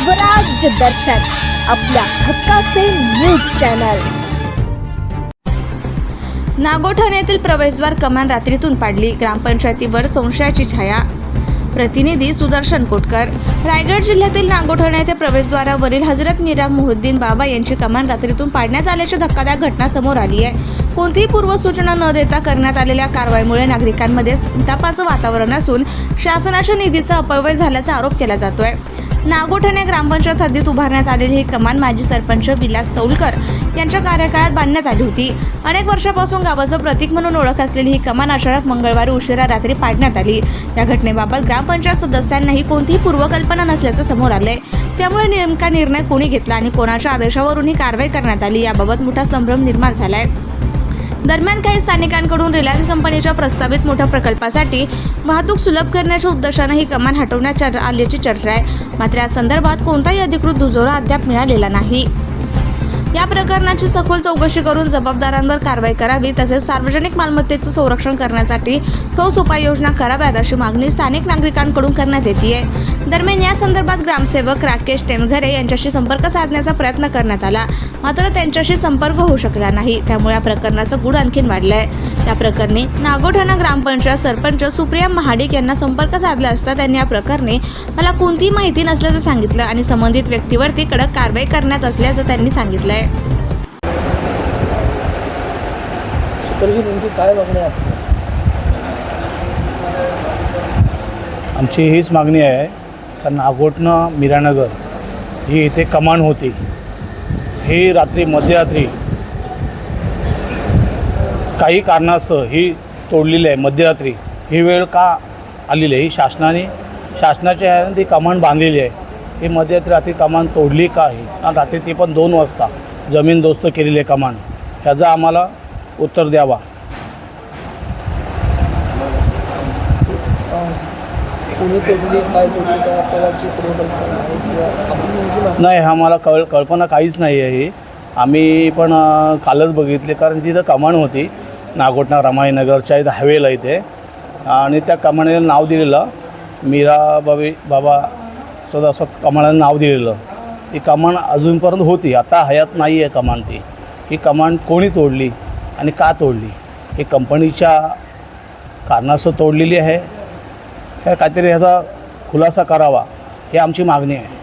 स्वराज्य दर्शन आपल्या हक्काचे न्यूज चॅनल। नागोठण येथील प्रवेशद्वार कमान रात्रीतून पाडली, ग्रामपंचायतीवर संशयाची छाया। प्रतिनिधी सुदर्शन कोटकर। रायगड जिल्ह्यातील नागोठण येथे प्रवेशद्वारावरील हजरत मीरा मुहिद्दीन बाबा यांची कमान रात्रीतून पाडण्यात आल्याची धक्कादायक घटना समोर आली आहे। कोणतीही पूर्वसूचना न देता करण्यात आलेल्या कारवाईमुळे नागरिकांमध्ये संतापाचं वातावरण असून शासनाच्या निधीचा अपव्यय झाल्याचा आरोप केला जातोय। नागोठण या ग्रामपंचायत हद्दीत उभारण्यात आलेली ही कमान माजी सरपंच विलास तौलकर यांच्या कार्यकाळात बांधण्यात आली होती। अनेक वर्षापासून गावाचं प्रतीक म्हणून ओळख असलेली ही कमान अचानक मंगळवारी उशिरा रात्री पाडण्यात आली। या घटनेबाबत ग्रामपंचायत सदस्यांनाही कोणतीही पूर्वकल्पना नसल्याचं समोर आलंय। त्यामुळे नेमका निर्णय कोणी घेतला आणि कोणाच्या आदेशावरून ही कारवाई करण्यात आली याबाबत मोठा संभ्रम निर्माण झालाय। दरम्यान काही स्थानिकांकडून रिलायन्स कंपनीच्या प्रस्तावित मोठ्या प्रकल्पासाठी वाहतूक सुलभ करण्याच्या उद्देशाने ही कमान हटवण्यात आल्याची चर्चा आहे। मात्र या संदर्भात कोणताही अधिकृत दुजोरा अद्याप मिळालेला नाही। या प्रकरणाची सखोल चौकशी करून जबाबदारांवर कारवाई करावी, तसेच सार्वजनिक मालमत्तेचं संरक्षण करण्यासाठी ठोस उपाययोजना कराव्यात अशी मागणी स्थानिक नागरिकांकडून करण्यात येते। दरम्यान या संदर्भात ग्रामसेवक राकेश टेमघरे यांच्याशी संपर्क साधण्याचा प्रयत्न करण्यात आला, मात्र त्यांच्याशी संपर्क होऊ शकला नाही। त्यामुळे या प्रकरणाचं गूढ आणखीन वाढलंय। या प्रकरणी नागोठण ग्रामपंचायत सरपंच सुप्रिया महाडिक यांना संपर्क साधला असता त्यांनी या प्रकरणी मला कोणतीही माहिती नसल्याचं सांगितलं आणि संबंधित व्यक्तीवरती कडक कारवाई करण्यात असल्याचं त्यांनी सांगितलंय। काय मागणी आहे? आमची हीच मागणी आहे का नागोठण मीरानगर ही इथे कमान होती, ही रात्री मध्यरात्री काही कारणास्तव ही तोडलेली आहे। मध्यरात्री ही वेळ का आलेली आहे? ही शासनाच्या ह्याने ती कमान बांधलेली आहे। ही मध्यरात्री कमान तोडली का आहे? आणि रात्री ती पण 2 वाजता जमीनदोस्त केलेली आहे कमान, ह्याचा आम्हाला उत्तर द्यावा। नाही, आम्हाला कल्पना काहीच नाही आहे। ही आम्ही पण कालच बघितले, कारण तिथं कमान होती नागोठण रमाईनगरच्या इथं हवेला इथे, आणि त्या कमानीला नाव दिलेलं मीराबाई बाबा सदा असं कमानाला नाव दिलेलं। ती कमान अजूनपर्यंत होती, आता हयात नाही आहे कमान। ही कमान कोणी तोडली आणि का तोडली? ही कंपनीच्या कारणास्तव तोडलेली आहे काय? काहीतरी ह्याचा खुलासा करावा ही आमची मागणी आहे।